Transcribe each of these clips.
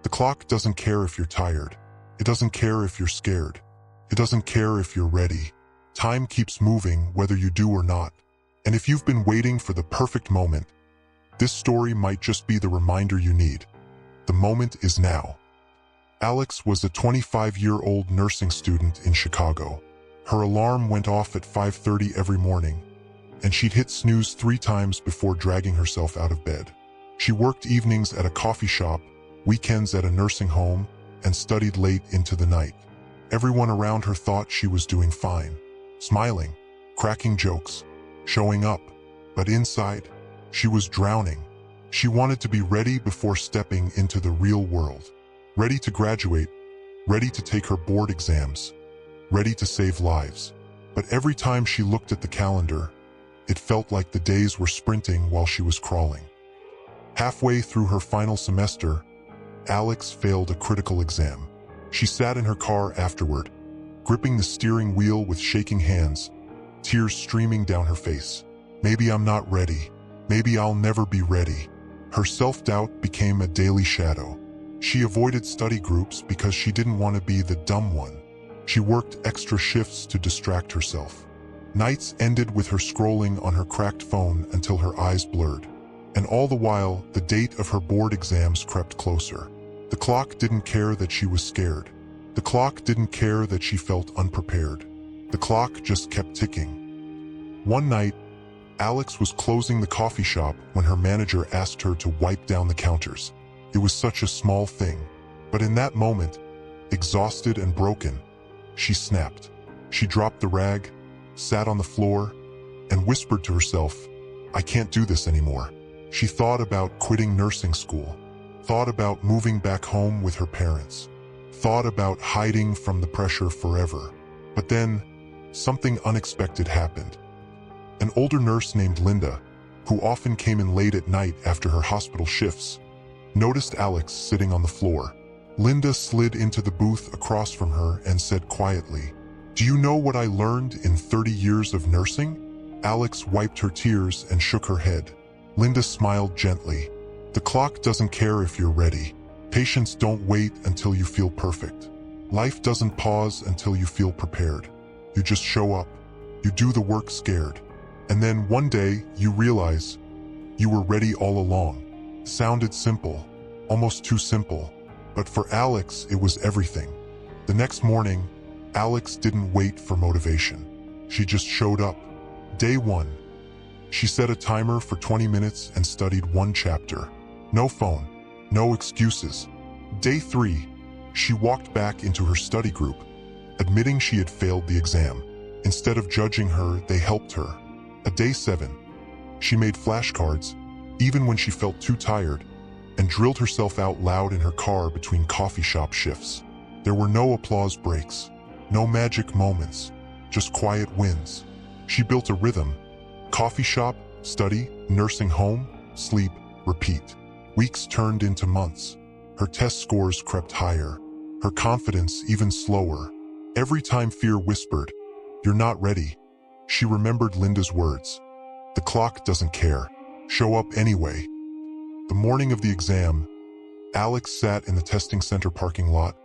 The clock doesn't care if you're tired. It doesn't care if you're scared. It doesn't care if you're ready. Time keeps moving whether you do or not. And if you've been waiting for the perfect moment, this story might just be the reminder you need. The moment is now. Alex was a 25-year-old nursing student in Chicago. Her alarm went off at 5:30 every morning, and she'd hit snooze 3 times before dragging herself out of bed. She worked evenings at a coffee shop, weekends at a nursing home, and studied late into the night. Everyone around her thought she was doing fine, smiling, cracking jokes, showing up, but inside, she was drowning. She wanted to be ready before stepping into the real world. Ready to graduate, ready to take her board exams, ready to save lives. But every time she looked at the calendar, it felt like the days were sprinting while she was crawling. Halfway through her final semester, Alex failed a critical exam. She sat in her car afterward, gripping the steering wheel with shaking hands, tears streaming down her face. Maybe I'm not ready. Maybe I'll never be ready. Her self-doubt became a daily shadow. She avoided study groups because she didn't want to be the dumb one. She worked extra shifts to distract herself. Nights ended with her scrolling on her cracked phone until her eyes blurred. And all the while, the date of her board exams crept closer. The clock didn't care that she was scared. The clock didn't care that she felt unprepared. The clock just kept ticking. One night, Alex was closing the coffee shop when her manager asked her to wipe down the counters. It was such a small thing, but in that moment, exhausted and broken, she snapped. She dropped the rag, sat on the floor, and whispered to herself, "I can't do this anymore." She thought about quitting nursing school, thought about moving back home with her parents, thought about hiding from the pressure forever. But then, something unexpected happened. An older nurse named Linda, who often came in late at night after her hospital shifts, noticed Alex sitting on the floor. Linda slid into the booth across from her and said quietly, "Do you know what I learned in 30 years of nursing?" Alex wiped her tears and shook her head. Linda smiled gently. "The clock doesn't care if you're ready. Patients don't wait until you feel perfect. Life doesn't pause until you feel prepared. You just show up. You do the work scared. And then one day you realize you were ready all along." Sounded simple, almost too simple. But for Alex, it was everything. The next morning, Alex didn't wait for motivation. She just showed up. Day 1. She set a timer for 20 minutes and studied 1 chapter. No phone, no excuses. Day 3. She walked back into her study group, admitting she had failed the exam. Instead of judging her, they helped her. At day 7, she made flashcards, even when she felt too tired, and drilled herself out loud in her car between coffee shop shifts. There were no applause breaks, no magic moments, just quiet wins. She built a rhythm: coffee shop, study, nursing home, sleep, repeat. Weeks turned into months. Her test scores crept higher, her confidence even slower. Every time fear whispered, "You're not ready," she remembered Linda's words. "The clock doesn't care. Show up anyway." The morning of the exam, Alex sat in the testing center parking lot,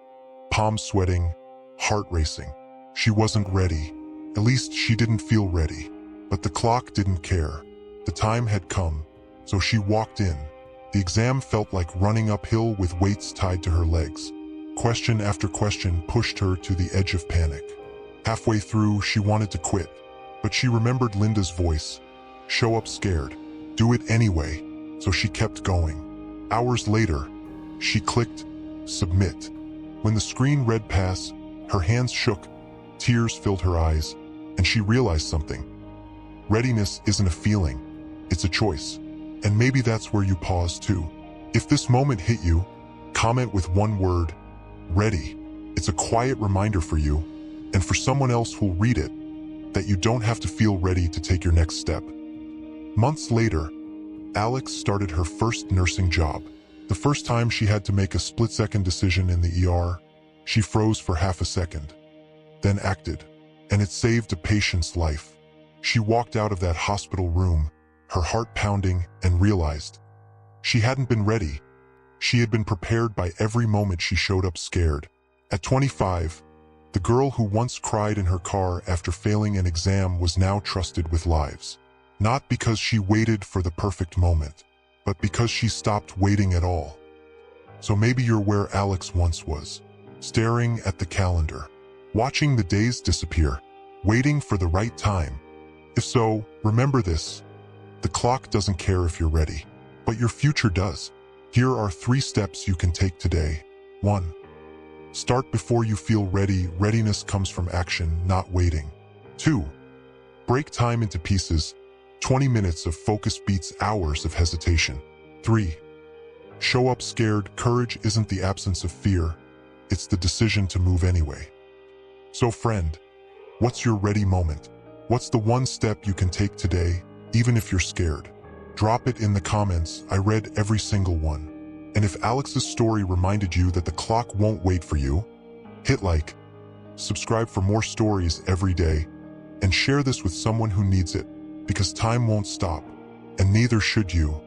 palms sweating, heart racing. She wasn't ready. At least she didn't feel ready. But the clock didn't care. The time had come, so she walked in. The exam felt like running uphill with weights tied to her legs. Question after question pushed her to the edge of panic. Halfway through, she wanted to quit, but she remembered Linda's voice. "Show up scared. Do it anyway." So she kept going. Hours later, she clicked submit. When the screen read pass, her hands shook, tears filled her eyes, and she realized something. Readiness isn't a feeling, it's a choice. And maybe that's where you pause too. If this moment hit you, comment with one word: ready. It's a quiet reminder for you, and for someone else who'll read it, that you don't have to feel ready to take your next step. Months later, Alex started her first nursing job. The first time she had to make a split-second decision in the ER, she froze for half a second, then acted, and it saved a patient's life. She walked out of that hospital room, her heart pounding, and realized she hadn't been ready, She had been prepared by every moment she showed up scared. At 25, the girl who once cried in her car after failing an exam was now trusted with lives. Not because she waited for the perfect moment, but because she stopped waiting at all. So maybe you're where Alex once was, staring at the calendar, watching the days disappear, waiting for the right time. If so, remember this: the clock doesn't care if you're ready, but your future does. Here are 3 steps you can take today. 1. Start before you feel ready. Readiness comes from action, not waiting. 2. Break time into pieces. 20 minutes of focus beats hours of hesitation. 3. Show up scared. Courage isn't the absence of fear, it's the decision to move anyway. So friend, what's your ready moment? What's the one step you can take today, even if you're scared? Drop it in the comments. I read every single one. And if Alex's story reminded you that the clock won't wait for you, hit like, subscribe for more stories every day, and share this with someone who needs it, because time won't stop, and neither should you.